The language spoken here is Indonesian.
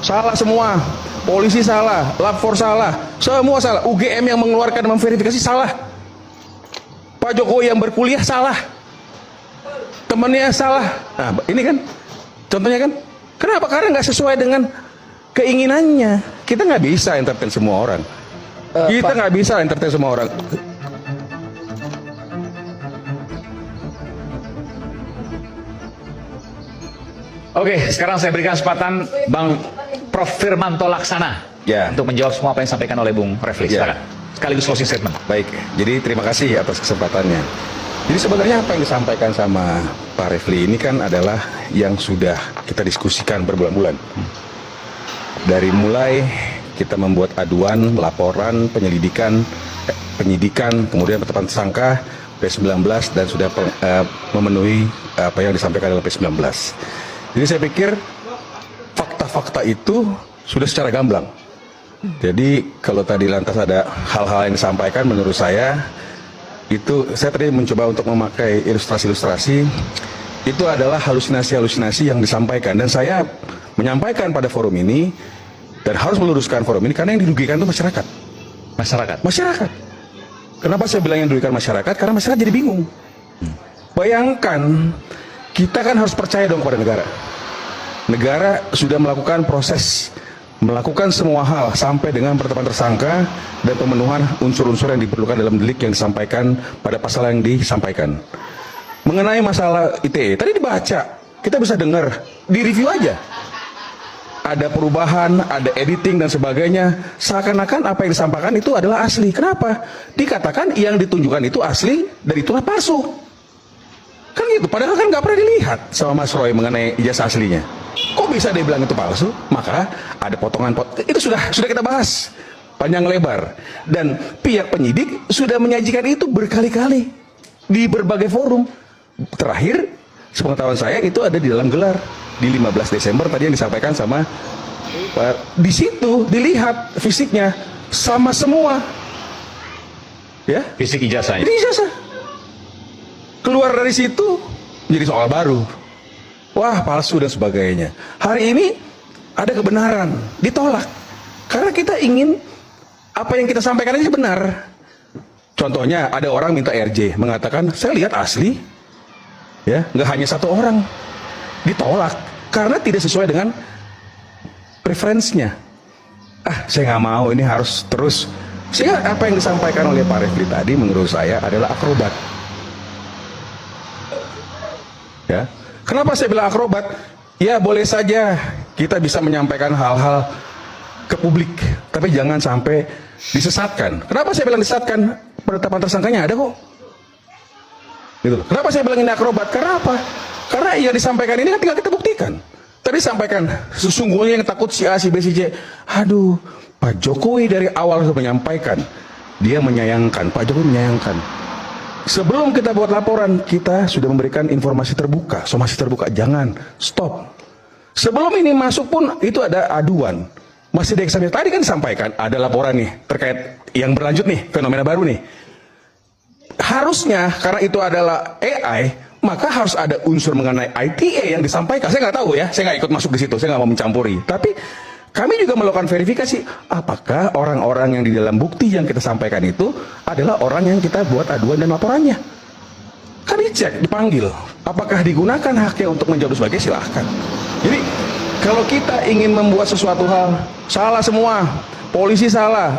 Salah semua. Polisi salah, lapor salah, semua salah. UGM yang mengeluarkan dan memverifikasi salah. Pak Jokowi yang berkuliah salah. Temannya salah. Nah, ini kan contohnya kan. Kenapa? Karena nggak sesuai dengan keinginannya. Kita nggak bisa entertain semua orang. Kita nggak bisa entertain semua orang. Oke, sekarang saya berikan kesempatan Bang Prof. Firmanto Laksana untuk menjawab semua apa yang disampaikan oleh Bung Refli. Silakan. Sekaligus closing statement. Baik, jadi terima kasih atas kesempatannya. Jadi sebenarnya apa yang disampaikan sama Pak Refli ini kan adalah yang sudah kita diskusikan berbulan-bulan. Dari mulai kita membuat aduan, laporan, penyidikan, kemudian penetapan tersangka P19 dan sudah memenuhi apa yang disampaikan dalam P19. Jadi saya pikir fakta-fakta itu sudah secara gamblang. Jadi kalau tadi lantas ada hal-hal yang disampaikan, menurut saya itu, saya tadi mencoba untuk memakai ilustrasi-ilustrasi, itu adalah halusinasi-halusinasi yang disampaikan. Dan saya menyampaikan pada forum ini, dan harus meluruskan forum ini, karena yang dirugikan itu masyarakat. Masyarakat. Kenapa saya bilang yang dirugikan masyarakat? Karena masyarakat jadi bingung. Bayangkan, kita kan harus percaya dong kepada negara. Negara sudah melakukan proses, melakukan semua hal sampai dengan penetapan tersangka dan pemenuhan unsur-unsur yang diperlukan dalam delik yang disampaikan pada pasal yang disampaikan. Mengenai masalah ITE, tadi dibaca, kita bisa dengar, di review aja. Ada perubahan, ada editing dan sebagainya. Seakan-akan apa yang disampaikan itu adalah asli. Kenapa? Dikatakan yang ditunjukkan itu asli dan itulah palsu. Kan gitu, padahal kan nggak pernah dilihat sama Mas Roy mengenai ijazah aslinya. Kok bisa dia bilang itu palsu? Maka ada potongan itu sudah kita bahas panjang lebar, dan pihak penyidik sudah menyajikan itu berkali-kali di berbagai forum. Terakhir, sepengetahuan saya itu ada di dalam gelar di 15 Desember tadi yang disampaikan sama di situ dilihat fisiknya sama semua. Ya, fisik ijazahnya. Ijazah. Keluar dari situ jadi soal baru. Wah, palsu dan sebagainya. Hari ini ada kebenaran, ditolak. Karena kita ingin apa yang kita sampaikan ini benar. Contohnya ada orang minta RJ, mengatakan saya lihat asli. Ya, nggak hanya satu orang. Ditolak karena tidak sesuai dengan preferensinya. Saya nggak mau, ini harus terus. Sehingga apa yang disampaikan oleh Pak Refli tadi menurut saya adalah akrobat. Ya, kenapa saya bilang akrobat? Ya, boleh saja kita bisa menyampaikan hal-hal ke publik, tapi jangan sampai disesatkan. Kenapa saya bilang disesatkan? Penetapan tersangkanya ada kok. Gitu. Kenapa saya bilang ini akrobat? Karena apa? Karena yang disampaikan ini kan tinggal kita buktikan. Tadi sampaikan, sesungguhnya yang takut si A, si B, si J. Aduh, Pak Jokowi dari awal sudah menyampaikan, dia menyayangkan, Pak Jokowi menyayangkan. Sebelum kita buat laporan, kita sudah memberikan informasi terbuka, somasi terbuka. Jangan, stop. Sebelum ini masuk pun, itu ada aduan. Masih ada eksaminasi. Tadi kan disampaikan, ada laporan nih, terkait yang berlanjut nih, fenomena baru nih. Harusnya, karena itu adalah AI, maka harus ada unsur mengenai ITE yang disampaikan. Saya nggak tahu ya, saya nggak ikut masuk di situ, saya nggak mau mencampuri. Tapi kami juga melakukan verifikasi, apakah orang-orang yang di dalam bukti yang kita sampaikan itu adalah orang yang kita buat aduan dan laporannya. Kami cek, dipanggil, apakah digunakan haknya untuk menjawab sebagai, silahkan. Jadi kalau kita ingin membuat sesuatu hal, salah semua, polisi salah,